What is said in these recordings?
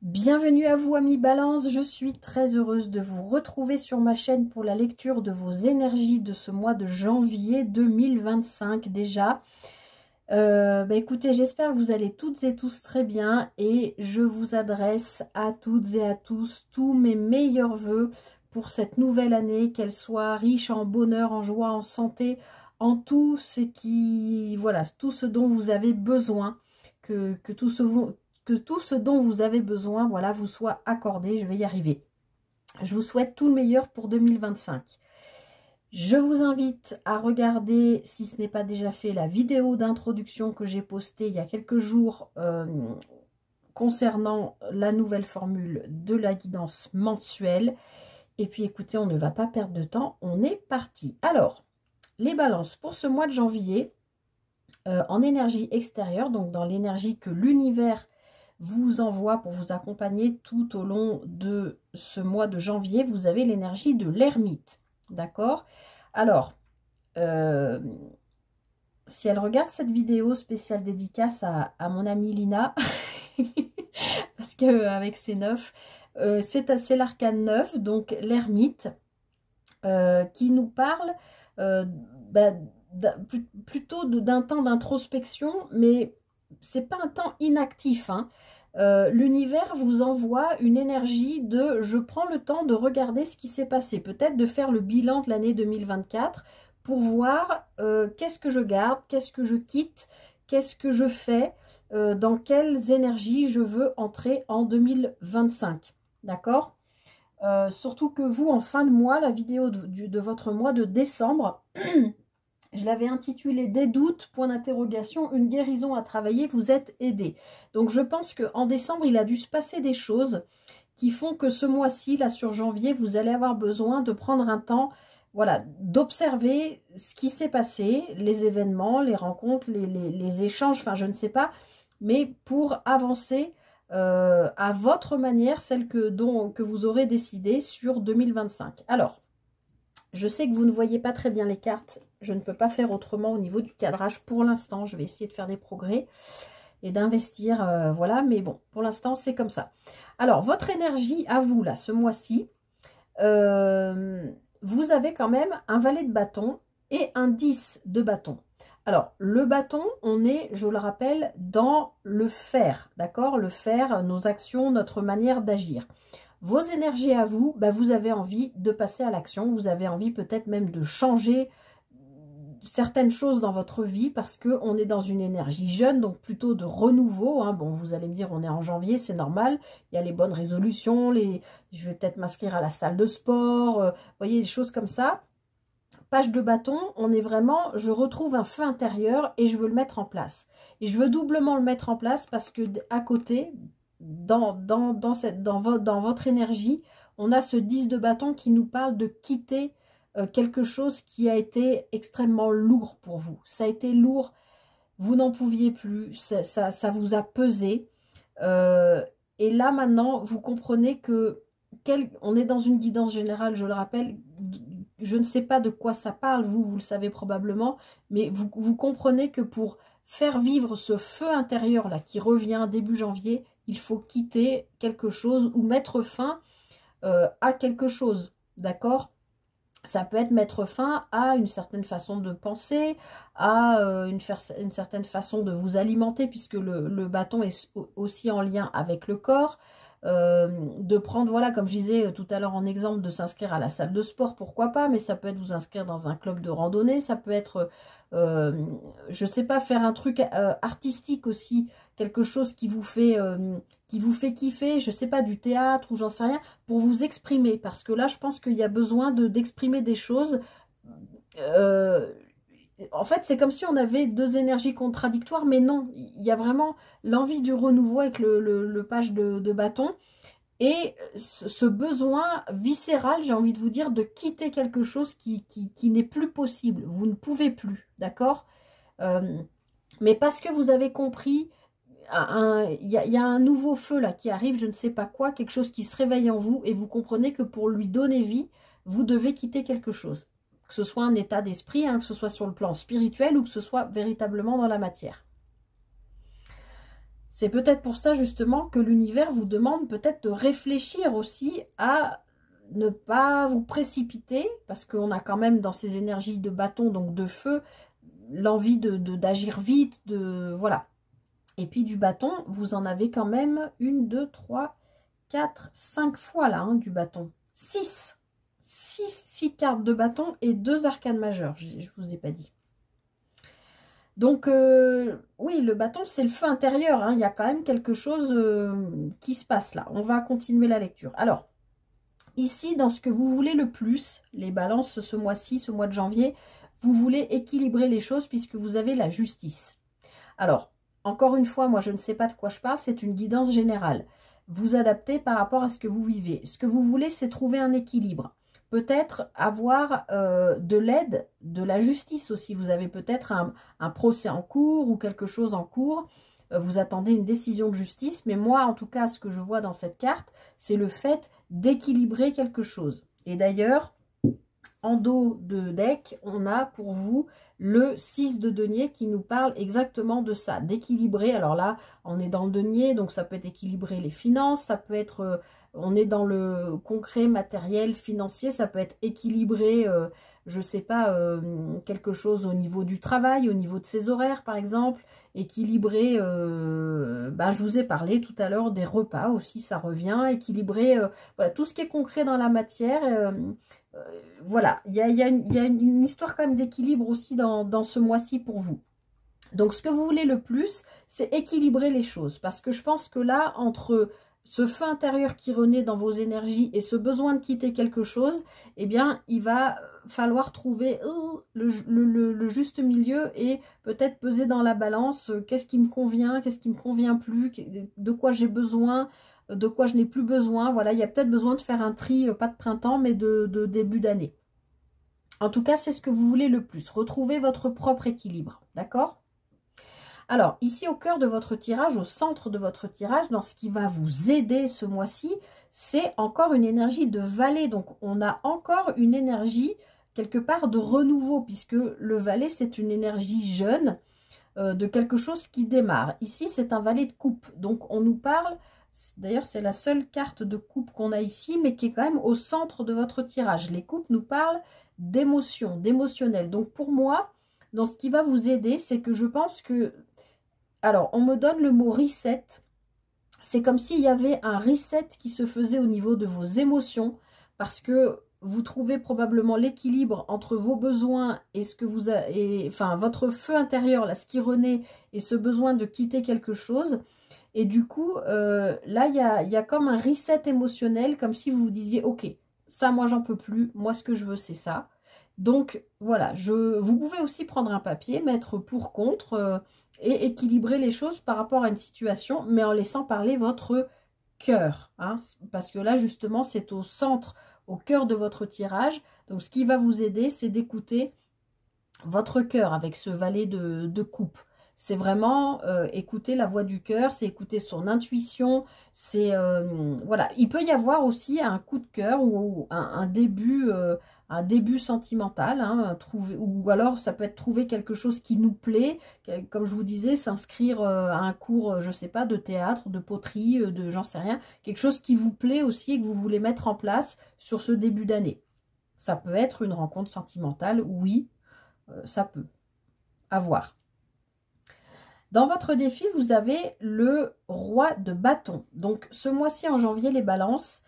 Bienvenue à vous amis Balance, je suis très heureuse de vous retrouver sur ma chaîne pour la lecture de vos énergies de ce mois de janvier 2025 déjà. Écoutez, j'espère que vous allez toutes et tous très bien et je vous adresse à toutes et à tous tous mes meilleurs vœux pour cette nouvelle année, qu'elle soit riche en bonheur, en joie, en santé, en tout ce qui, voilà, tout ce dont vous avez besoin, que tout ce dont vous avez besoin, voilà, vous soit accordé. Je vais y arriver. Je vous souhaite tout le meilleur pour 2025. Je vous invite à regarder, si ce n'est pas déjà fait, la vidéo d'introduction que j'ai postée il y a quelques jours concernant la nouvelle formule de la guidance mensuelle. Et puis écoutez, on ne va pas perdre de temps, on est parti. Alors, les balances pour ce mois de janvier, en énergie extérieure, donc dans l'énergie que l'univers vous envoie pour vous accompagner tout au long de ce mois de janvier, vous avez l'énergie de l'ermite. D'accord? Alors, si elle regarde cette vidéo spéciale dédicace à mon amie Lina, parce qu'avec ses 9, c'est l'arcane 9, donc l'ermite, qui nous parle plutôt d'un temps d'introspection, mais c'est pas un temps inactif, hein. L'univers vous envoie une énergie de je prends le temps de regarder ce qui s'est passé, peut-être de faire le bilan de l'année 2024 pour voir qu'est-ce que je garde, qu'est-ce que je quitte, qu'est-ce que je fais, dans quelles énergies je veux entrer en 2025. D'accord? Surtout que vous, en fin de mois, la vidéo de votre mois de décembre, je l'avais intitulée Des doutes, point d'interrogation, une guérison à travailler, vous êtes aidé. Donc je pense qu'en décembre, il a dû se passer des choses qui font que ce mois-ci, là sur janvier, vous allez avoir besoin de prendre un temps, voilà, d'observer ce qui s'est passé, les événements, les rencontres, les échanges, enfin je ne sais pas, mais pour avancer à votre manière, celle que vous aurez décidé sur 2025. Alors, je sais que vous ne voyez pas très bien les cartes. Je ne peux pas faire autrement au niveau du cadrage pour l'instant. Je vais essayer de faire des progrès et d'investir, voilà. Mais bon, pour l'instant, c'est comme ça. Alors, votre énergie à vous, là, ce mois-ci, vous avez quand même un valet de bâton et un 10 de bâton. Alors, le bâton, on est, je le rappelle, dans le faire, d'accord? Le faire, nos actions, notre manière d'agir. Vos énergies à vous, vous avez envie de passer à l'action, vous avez envie peut-être même de changer certaines choses dans votre vie parce qu'on est dans une énergie jeune, donc plutôt de renouveau, hein. Bon, vous allez me dire, on est en janvier, c'est normal, il y a les bonnes résolutions, je vais peut-être m'inscrire à la salle de sport, vous voyez, des choses comme ça. Page de bâton, on est vraiment, je retrouve un feu intérieur et je veux le mettre en place. Et je veux doublement le mettre en place parce que à côté, dans votre énergie, on a ce 10 de bâton qui nous parle de quitter quelque chose qui a été extrêmement lourd pour vous. Ça a été lourd, vous n'en pouviez plus, ça vous a pesé. Et là maintenant, vous comprenez que on est dans une guidance générale, je le rappelle. Je ne sais pas de quoi ça parle, vous le savez probablement, mais vous comprenez que pour faire vivre ce feu intérieur là qui revient début janvier, il faut quitter quelque chose ou mettre fin à quelque chose, d'accord? Ça peut être mettre fin à une certaine façon de penser, à une certaine façon de vous alimenter, puisque le bâton est aussi en lien avec le corps. De prendre, voilà, comme je disais tout à l'heure en exemple, de s'inscrire à la salle de sport, pourquoi pas, mais ça peut être vous inscrire dans un club de randonnée, ça peut être, je sais pas, faire un truc artistique aussi, quelque chose qui vous fait kiffer, je sais pas, du théâtre ou j'en sais rien, pour vous exprimer, parce que là, je pense qu'il y a besoin d'exprimer des choses. En fait, c'est comme si on avait deux énergies contradictoires, mais non, il y a vraiment l'envie du renouveau avec le page de bâton et ce besoin viscéral, j'ai envie de vous dire, de quitter quelque chose qui n'est plus possible. Vous ne pouvez plus, d'accord? Mais parce que vous avez compris, il y a un nouveau feu là qui arrive, je ne sais pas quoi, quelque chose qui se réveille en vous et vous comprenez que pour lui donner vie, vous devez quitter quelque chose. Que ce soit un état d'esprit, hein, que ce soit sur le plan spirituel ou que ce soit véritablement dans la matière. C'est peut-être pour ça justement que l'univers vous demande peut-être de réfléchir aussi à ne pas vous précipiter, parce qu'on a quand même dans ces énergies de bâton, donc de feu, l'envie d'agir vite, voilà. Et puis du bâton, vous en avez quand même 1, 2, 3, 4, 5 fois là, hein, du bâton. 6 cartes de bâton et 2 arcanes majeures, je ne vous ai pas dit. Donc, oui, le bâton, c'est le feu intérieur, hein. Il y a quand même quelque chose qui se passe là. On va continuer la lecture. Alors, ici, dans ce que vous voulez le plus, les balances ce mois-ci, ce mois de janvier, vous voulez équilibrer les choses puisque vous avez la justice. Alors, encore une fois, moi, je ne sais pas de quoi je parle, c'est une guidance générale. Vous adaptez par rapport à ce que vous vivez. Ce que vous voulez, c'est trouver un équilibre. Peut-être avoir de l'aide, de la justice aussi. Vous avez peut-être un procès en cours ou quelque chose en cours. Vous attendez une décision de justice. Mais moi, en tout cas, ce que je vois dans cette carte, c'est le fait d'équilibrer quelque chose. Et d'ailleurs, en dos de deck, on a pour vous le 6 de denier qui nous parle exactement de ça, d'équilibrer. Alors là, on est dans le denier, donc ça peut être équilibrer les finances, ça peut être, on est dans le concret, matériel, financier, ça peut être équilibrer, je sais pas, quelque chose au niveau du travail, au niveau de ses horaires par exemple, équilibrer, ben, je vous ai parlé tout à l'heure des repas aussi, ça revient, équilibrer, voilà, tout ce qui est concret dans la matière. Voilà, il y a une histoire quand même d'équilibre aussi dans ce mois-ci pour vous. Donc, ce que vous voulez le plus, c'est équilibrer les choses. Parce que je pense que là, entre ce feu intérieur qui renaît dans vos énergies et ce besoin de quitter quelque chose, eh bien, il va falloir trouver le juste milieu et peut-être peser dans la balance qu'est-ce qui me convient, qu'est-ce qui me convient plus, de quoi j'ai besoin, de quoi je n'ai plus besoin. Voilà, il y a peut-être besoin de faire un tri, pas de printemps, mais de début d'année. En tout cas, c'est ce que vous voulez le plus. Retrouver votre propre équilibre, d'accord ? Alors, ici, au cœur de votre tirage, au centre de votre tirage, dans ce qui va vous aider ce mois-ci, c'est encore une énergie de valet. Donc, on a encore une énergie, quelque part, de renouveau, puisque le valet, c'est une énergie jeune, de quelque chose qui démarre. Ici, c'est un valet de coupe. Donc, on nous parle, d'ailleurs, c'est la seule carte de coupe qu'on a ici, mais qui est quand même au centre de votre tirage. Les coupes nous parlent d'émotion, d'émotionnel. Donc, pour moi, dans ce qui va vous aider, c'est que je pense que... Alors, on me donne le mot reset. C'est comme s'il y avait un reset qui se faisait au niveau de vos émotions, parce que vous trouvez probablement l'équilibre entre vos besoins et ce que vous avez, enfin votre feu intérieur, là, ce qui renaît, et ce besoin de quitter quelque chose. Et du coup, là, il y a comme un reset émotionnel, comme si vous vous disiez, ok, ça, moi, j'en peux plus. Moi, ce que je veux, c'est ça. Donc, voilà, vous pouvez aussi prendre un papier, mettre pour, contre, et équilibrer les choses par rapport à une situation, mais en laissant parler votre cœur. Hein, parce que là, justement, c'est au centre, au cœur de votre tirage. Donc, ce qui va vous aider, c'est d'écouter votre cœur avec ce valet de coupe. C'est vraiment écouter la voix du cœur, c'est écouter son intuition, c'est voilà. Il peut y avoir aussi un coup de cœur ou un début sentimental, hein, ou alors ça peut être trouver quelque chose qui nous plaît, comme je vous disais, s'inscrire à un cours, je sais pas, de théâtre, de poterie, de j'en sais rien, quelque chose qui vous plaît aussi et que vous voulez mettre en place sur ce début d'année. Ça peut être une rencontre sentimentale, oui, ça peut. À voir. Dans votre défi, vous avez le roi de bâton. Donc, ce mois-ci, en janvier, les balances,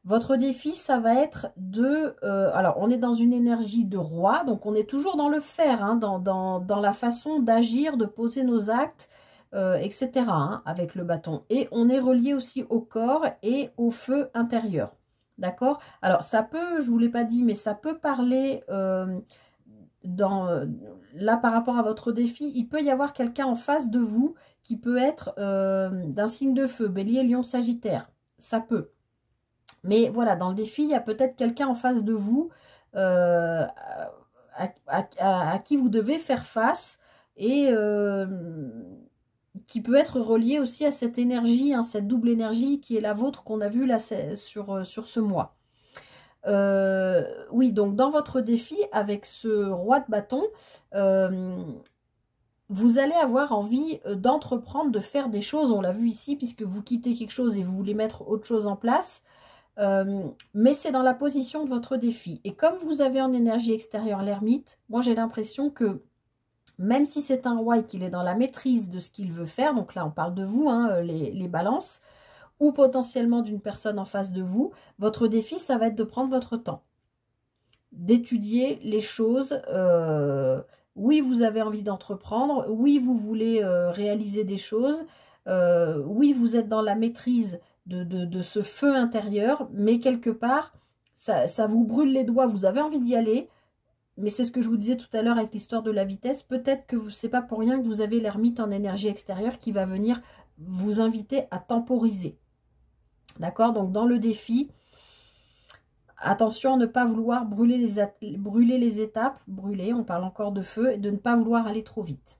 votre défi, ça va être de... alors, on est dans une énergie de roi, donc on est toujours dans le faire, hein, dans la façon d'agir, de poser nos actes, etc., hein, avec le bâton. Et on est relié aussi au corps et au feu intérieur. D'accord? Alors, ça peut, je ne vous l'ai pas dit, mais ça peut parler... là, par rapport à votre défi, il peut y avoir quelqu'un en face de vous qui peut être d'un signe de feu, Bélier, Lion, Sagittaire. Ça peut. Mais voilà, dans le défi, il y a peut-être quelqu'un en face de vous à qui vous devez faire face et qui peut être relié aussi à cette énergie, hein, cette double énergie qui est la vôtre qu'on a vue là sur ce mois. Oui, donc dans votre défi, avec ce roi de bâton, vous allez avoir envie d'entreprendre, de faire des choses. On l'a vu ici, puisque vous quittez quelque chose et vous voulez mettre autre chose en place. Mais c'est dans la position de votre défi. Et comme vous avez en énergie extérieure l'ermite, moi j'ai l'impression que même si c'est un roi et qu'il est dans la maîtrise de ce qu'il veut faire, donc là on parle de vous, hein, les balances, ou potentiellement d'une personne en face de vous, votre défi, ça va être de prendre votre temps, d'étudier les choses. Oui, vous avez envie d'entreprendre, oui, vous voulez réaliser des choses, oui, vous êtes dans la maîtrise de ce feu intérieur, mais quelque part, ça vous brûle les doigts, vous avez envie d'y aller, mais c'est ce que je vous disais tout à l'heure avec l'histoire de la vitesse, peut-être que c'est pas pour rien que vous avez l'ermite en énergie extérieure qui va venir vous inviter à temporiser. D'accord? Donc dans le défi, attention à ne pas vouloir brûler les étapes, on parle encore de feu, et de ne pas vouloir aller trop vite.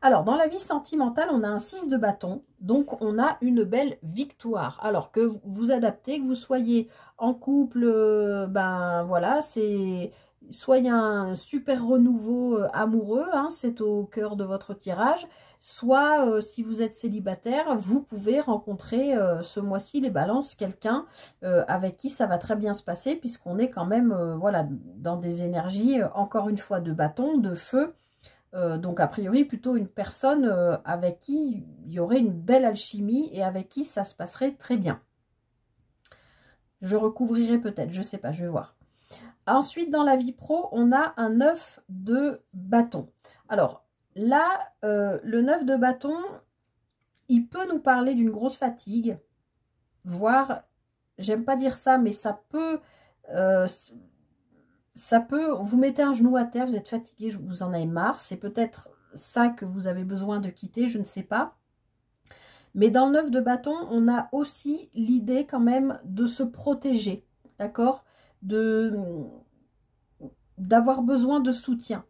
Alors, dans la vie sentimentale, on a un 6 de bâton, donc on a une belle victoire. Alors que vous adaptez, que vous soyez en couple, ben voilà, c'est soit il y a un super renouveau amoureux, hein, c'est au cœur de votre tirage, soit si vous êtes célibataire, vous pouvez rencontrer ce mois-ci, les balances, quelqu'un avec qui ça va très bien se passer, puisqu'on est quand même voilà, dans des énergies, encore une fois, de bâton, de feu. Donc a priori plutôt une personne avec qui il y aurait une belle alchimie et avec qui ça se passerait très bien. Je recouvrirai peut-être, je sais pas, je vais voir. Ensuite dans la vie pro, on a un 9 de bâton. Alors là, le 9 de bâton, il peut nous parler d'une grosse fatigue, voire, j'aime pas dire ça, mais ça peut... vous mettez un genou à terre, vous êtes fatigué, vous en avez marre. C'est peut-être ça que vous avez besoin de quitter, je ne sais pas. Mais dans le 9 de bâton, on a aussi l'idée quand même de se protéger, d'accord? D'avoir besoin de soutien.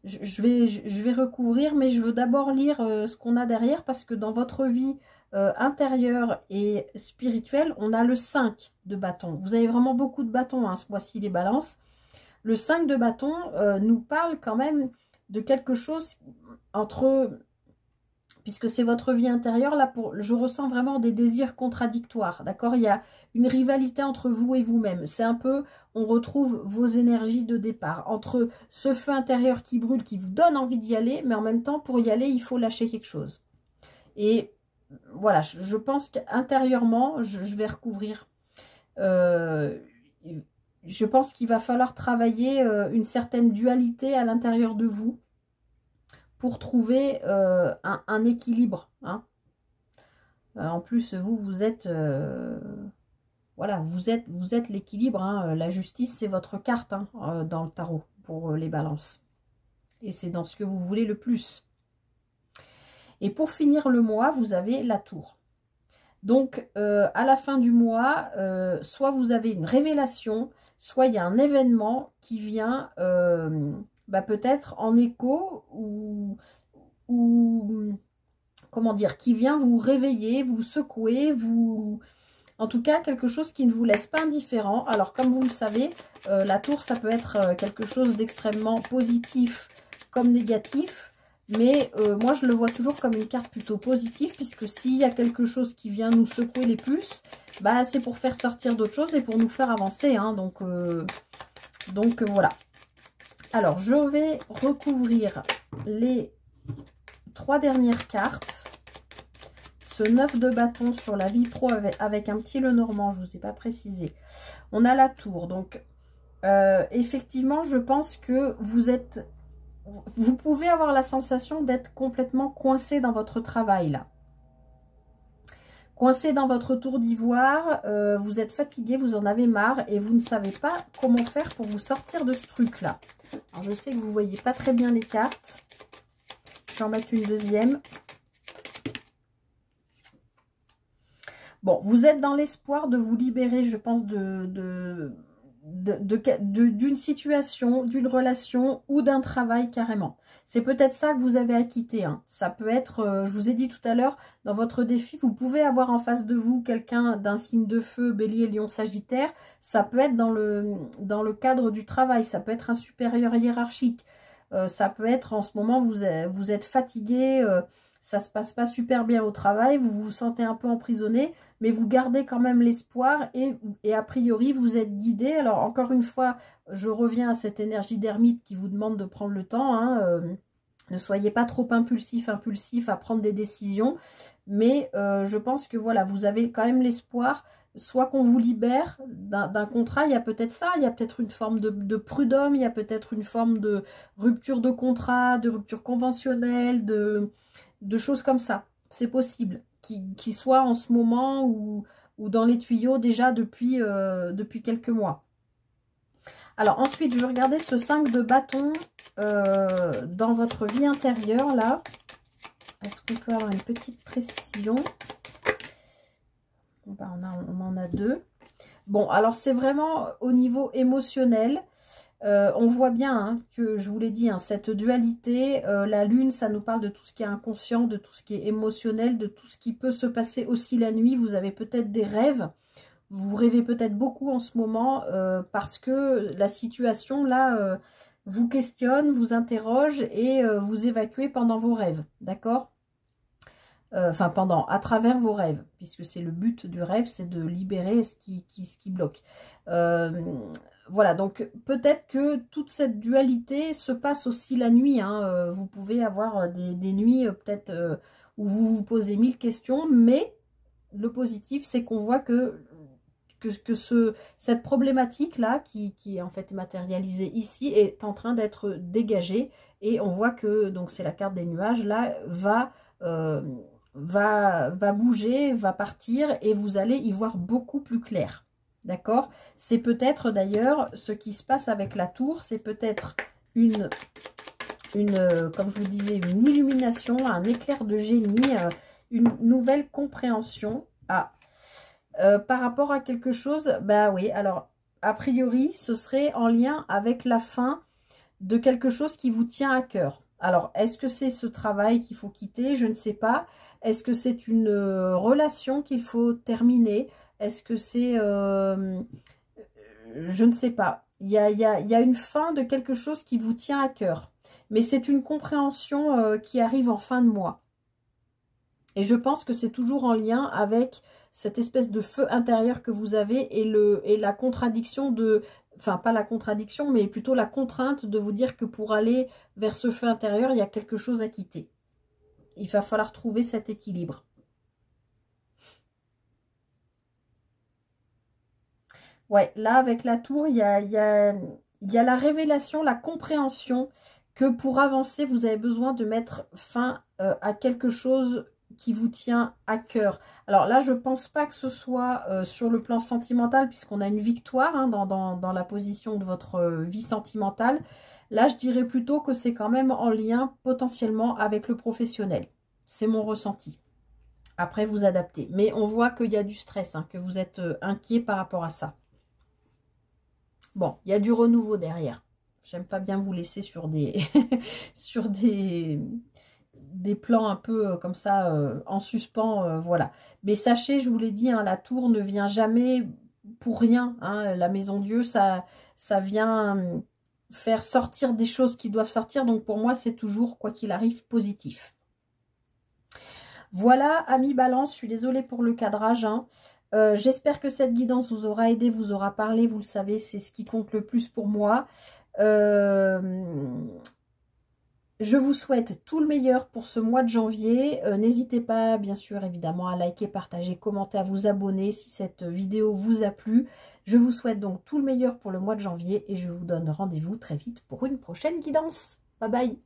Je vais recouvrir, mais je veux d'abord lire ce qu'on a derrière, parce que dans votre vie intérieure et spirituelle, on a le 5 de bâton. Vous avez vraiment beaucoup de bâtons, hein, ce mois-ci, les balances. Le 5 de bâton nous parle quand même de quelque chose entre... Puisque c'est votre vie intérieure, là, je ressens vraiment des désirs contradictoires, d'accord? Il y a une rivalité entre vous et vous-même. C'est un peu, on retrouve vos énergies de départ. Entre ce feu intérieur qui brûle, qui vous donne envie d'y aller, mais en même temps, pour y aller, il faut lâcher quelque chose. Et voilà, je pense qu'intérieurement, je vais recouvrir... je pense qu'il va falloir travailler une certaine dualité à l'intérieur de vous pour trouver un équilibre. Hein. En plus, vous êtes... voilà, vous êtes l'équilibre. Hein. La justice, c'est votre carte hein, dans le tarot pour les balances. Et c'est dans ce que vous voulez le plus. Et pour finir le mois, vous avez la tour. Donc, à la fin du mois, soit vous avez une révélation, soit il y a un événement qui vient peut-être en écho ou comment dire, qui vient vous réveiller, vous secouer, en tout cas quelque chose qui ne vous laisse pas indifférent. Alors comme vous le savez, la tour ça peut être quelque chose d'extrêmement positif comme négatif. Mais moi, je le vois toujours comme une carte plutôt positive, puisque s'il y a quelque chose qui vient nous secouer les puces, bah, c'est pour faire sortir d'autres choses et pour nous faire avancer. Hein, donc voilà. Alors, je vais recouvrir les 3 dernières cartes. Ce 9 de bâton sur la vie pro avec un petit Lenormand, je ne vous ai pas précisé. On a la tour. Donc, effectivement, je pense que vous pouvez avoir la sensation d'être complètement coincé dans votre travail là. Coincé dans votre tour d'ivoire, vous êtes fatigué, vous en avez marre et vous ne savez pas comment faire pour vous sortir de ce truc là. Alors je sais que vous ne voyez pas très bien les cartes. Je vais en mettre une deuxième. Bon, vous êtes dans l'espoir de vous libérer, je pense, d'une situation, d'une relation ou d'un travail carrément. C'est peut-être ça que vous avez à quitter. Hein. Ça peut être, je vous ai dit tout à l'heure, dans votre défi, vous pouvez avoir en face de vous quelqu'un d'un signe de feu, bélier, lion, sagittaire. Ça peut être dans le cadre du travail, ça peut être un supérieur hiérarchique. Ça peut être en ce moment, vous êtes fatigué, ça se passe pas super bien au travail, vous vous sentez un peu emprisonné, mais vous gardez quand même l'espoir et a priori, vous êtes guidé. Alors, encore une fois, je reviens à cette énergie d'ermite qui vous demande de prendre le temps, hein, ne soyez pas trop impulsif à prendre des décisions, mais je pense que voilà, vous avez quand même l'espoir, soit qu'on vous libère d'un contrat, il y a peut-être ça, il y a peut-être une forme de prud'homme, il y a peut-être une forme de rupture de contrat, de rupture conventionnelle, de choses comme ça. C'est possible qui soit en ce moment ou dans les tuyaux déjà depuis quelques mois. Alors ensuite, je vais regarder ce 5 de bâton dans votre vie intérieure, là. Est-ce qu'on peut avoir une petite précision? Ben, on en a 2. Bon, alors c'est vraiment au niveau émotionnel. On voit bien hein, que, je vous l'ai dit, hein, cette dualité, la lune, ça nous parle de tout ce qui est inconscient, de tout ce qui est émotionnel, de tout ce qui peut se passer aussi la nuit. Vous avez peut-être des rêves. Vous rêvez peut-être beaucoup en ce moment parce que la situation, là, vous questionne, vous interroge et vous évacuez pendant vos rêves, d'accord? Enfin, à travers vos rêves, puisque c'est le but du rêve, c'est de libérer ce qui bloque. Voilà, donc peut-être que toute cette dualité se passe aussi la nuit. Hein. Vous pouvez avoir des nuits peut-être où vous vous posez 1000 questions, mais le positif, c'est qu'on voit que cette problématique-là, qui est en fait matérialisée ici, est en train d'être dégagée. Et on voit que, donc c'est la carte des nuages, là, va bouger, va partir, et vous allez y voir beaucoup plus clair. D'accord? C'est peut-être d'ailleurs ce qui se passe avec la tour, c'est peut-être une comme je vous disais, une illumination, un éclair de génie, une nouvelle compréhension. Par rapport à quelque chose, ben oui, alors, a priori, ce serait en lien avec la fin de quelque chose qui vous tient à cœur. Alors, est-ce que c'est ce travail qu'il faut quitter? Je ne sais pas. Est-ce que c'est une relation qu'il faut terminer? Est-ce que c'est... je ne sais pas. Il y a une fin de quelque chose qui vous tient à cœur. Mais c'est une compréhension qui arrive en fin de mois. Et je pense que c'est toujours en lien avec cette espèce de feu intérieur que vous avez et la contradiction de... Enfin, pas la contradiction, mais plutôt la contrainte de vous dire que pour aller vers ce feu intérieur, il y a quelque chose à quitter. Il va falloir trouver cet équilibre. Ouais, là, avec la tour, il y a la révélation, la compréhension que pour avancer, vous avez besoin de mettre fin à quelque chose qui vous tient à cœur. Alors là, je ne pense pas que ce soit sur le plan sentimental, puisqu'on a une victoire hein, dans la position de votre vie sentimentale. Là, je dirais plutôt que c'est quand même en lien potentiellement avec le professionnel. C'est mon ressenti. Après, vous adaptez. Mais on voit qu'il y a du stress, hein, que vous êtes inquiet par rapport à ça. Bon, il y a du renouveau derrière. J'aime pas bien vous laisser sur des sur des plans un peu comme ça en suspens, voilà. Mais sachez, je vous l'ai dit, hein, la tour ne vient jamais pour rien. Hein, la maison Dieu, ça vient faire sortir des choses qui doivent sortir. Donc pour moi, c'est toujours, quoi qu'il arrive, positif. Voilà, amis Balance, je suis désolée pour le cadrage. Hein. J'espère que cette guidance vous aura aidé, vous aura parlé. Vous le savez, c'est ce qui compte le plus pour moi. Je vous souhaite tout le meilleur pour ce mois de janvier. N'hésitez pas, bien sûr, évidemment, à liker, partager, commenter, à vous abonner si cette vidéo vous a plu. Je vous souhaite donc tout le meilleur pour le mois de janvier et je vous donne rendez-vous très vite pour une prochaine guidance. Bye bye!